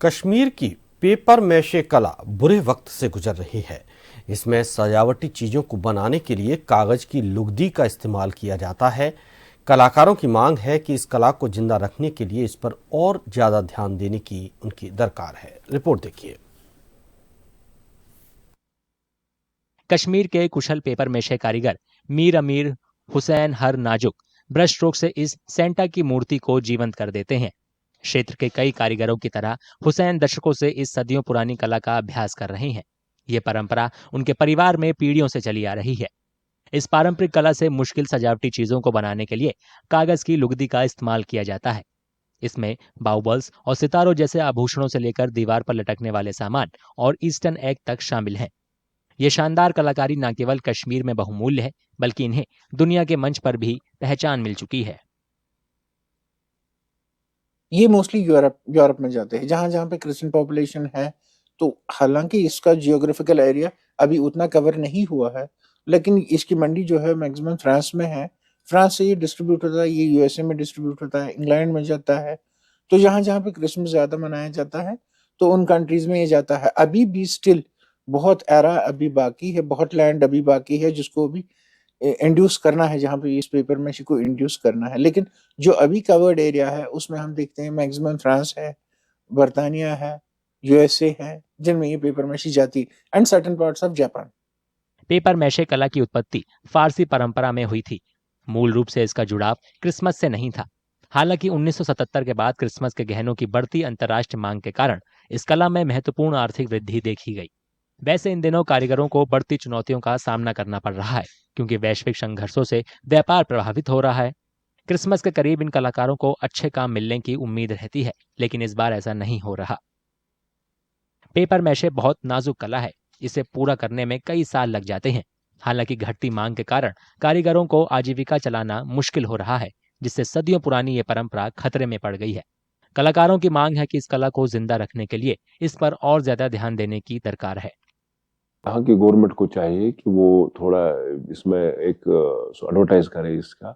कश्मीर की paper mache कला बुरे वक्त से गुजर रही है। इसमें सजावटी चीजों को बनाने के लिए कागज की लुगदी का इस्तेमाल किया जाता है। कलाकारों की मांग है कि इस कला को जिंदा रखने के लिए इस पर और ज्यादा ध्यान देने की उनकी दरकार है। रिपोर्ट देखिए। कश्मीर के कुशल पेपर मेशे कारीगर मीर अमीर हुसैन हर नाजुक ब्रश स्ट्रोक से इस सेंटा की मूर्ति को जीवंत कर देते हैं। क्षेत्र के कई कारीगरों की तरह हुसैन दशकों से इस सदियों पुरानी कला का अभ्यास कर रहे हैं। ये परंपरा उनके परिवार में पीढ़ियों से चली आ रही है। इस पारंपरिक कला से मुश्किल सजावटी चीजों को बनाने के लिए कागज की लुगदी का इस्तेमाल किया जाता है। इसमें बाउबल्स और सितारों जैसे आभूषणों से लेकर दीवार पर लटकने वाले सामान और ईस्टर्न एग तक शामिल हैं। ये शानदार कलाकारी न केवल कश्मीर में बहुमूल्य है, बल्कि इन्हें दुनिया के मंच पर भी पहचान मिल चुकी है। ये मोस्टली यूरोप यूरोप में जाते हैं, जहाँ जहाँ पे क्रिश्चियन पॉपुलेशन है। तो हालांकि इसका जियोग्राफिकल एरिया अभी उतना कवर नहीं हुआ है, लेकिन इसकी मंडी जो है मैक्सिमम फ्रांस में है। फ्रांस से ये डिस्ट्रीब्यूट होता है, ये यूएसए में डिस्ट्रीब्यूट होता है, इंग्लैंड में जाता है। तो जहाँ जहाँ पे क्रिसमस ज्यादा मनाया जाता है, तो उन कंट्रीज में ये जाता है। अभी भी स्टिल बहुत एरा अभी बाकी है, बहुत लैंड अभी बाकी है जिसको अभी इंड्यूस करना है, जहाँ पे इस पेपर मैशे को इंड्यूस करना है। लेकिन जो अभी कवर्ड एरिया है उसमें हम देखते हैं मैक्सिमम फ्रांस है, बर्तानिया है, यूएसए है, जिनमें ये पेपर मैशे जाती है, and certain parts of Japan. Paper mache कला की उत्पत्ति फारसी परंपरा में हुई थी। मूल रूप से इसका जुड़ाव क्रिसमस से नहीं था। हालांकि 1977 के बाद क्रिसमस के गहनों की बढ़ती अंतर्राष्ट्रीय मांग के कारण इस कला में महत्वपूर्ण आर्थिक वृद्धि देखी गई। वैसे इन दिनों कारीगरों को बढ़ती चुनौतियों का सामना करना पड़ रहा है, क्योंकि वैश्विक संघर्षों से व्यापार प्रभावित हो रहा है। क्रिसमस के करीब इन कलाकारों को अच्छे काम मिलने की उम्मीद रहती है, लेकिन इस बार ऐसा नहीं हो रहा। पेपर मैशे बहुत नाजुक कला है। इसे पूरा करने में कई साल लग जाते हैं। हालांकि घटती मांग के कारण कारीगरों को आजीविका चलाना मुश्किल हो रहा है, जिससे सदियों पुरानी ये परंपरा खतरे में पड़ गई है। कलाकारों की मांग है कि इस कला को जिंदा रखने के लिए इस पर और ज्यादा ध्यान देने की दरकार है। यहाँ की गवर्नमेंट को चाहिए कि वो थोड़ा इसमें एक एडवर्टाइज करे इसका,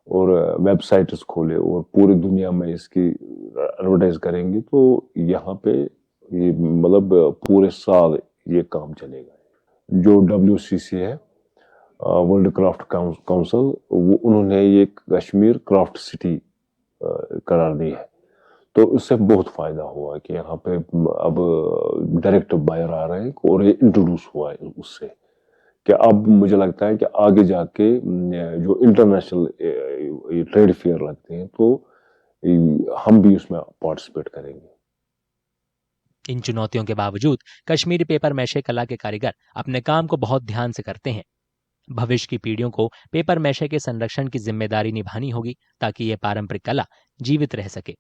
और वेबसाइट्स खोले और पूरी दुनिया में इसकी एडवर्टाइज करेंगे तो यहाँ पे ये मतलब पूरे साल ये काम चलेगा। जो WCC है, वर्ल्ड क्राफ्ट काउंसिल, वो उन्होंने ये कश्मीर क्राफ्ट सिटी करार दी है। तो उससे बहुत फायदा हुआ कि यहाँ पे अब डायरेक्ट बायर आ रहे हैं और ये इंट्रोड्यूस हुआ है उससे, कि अब मुझे लगता है कि आगे जाके जो इंटरनेशनल ट्रेड फेयर लगते हैं तो हम भी उसमें पार्टिसिपेट करेंगे। इन चुनौतियों के बावजूद कश्मीरी पेपर मैशे कला के कारीगर अपने काम को बहुत ध्यान से करते हैं। भविष्य की पीढ़ियों को पेपर मैशे के संरक्षण की जिम्मेदारी निभानी होगी, ताकि ये पारंपरिक कला जीवित रह सके।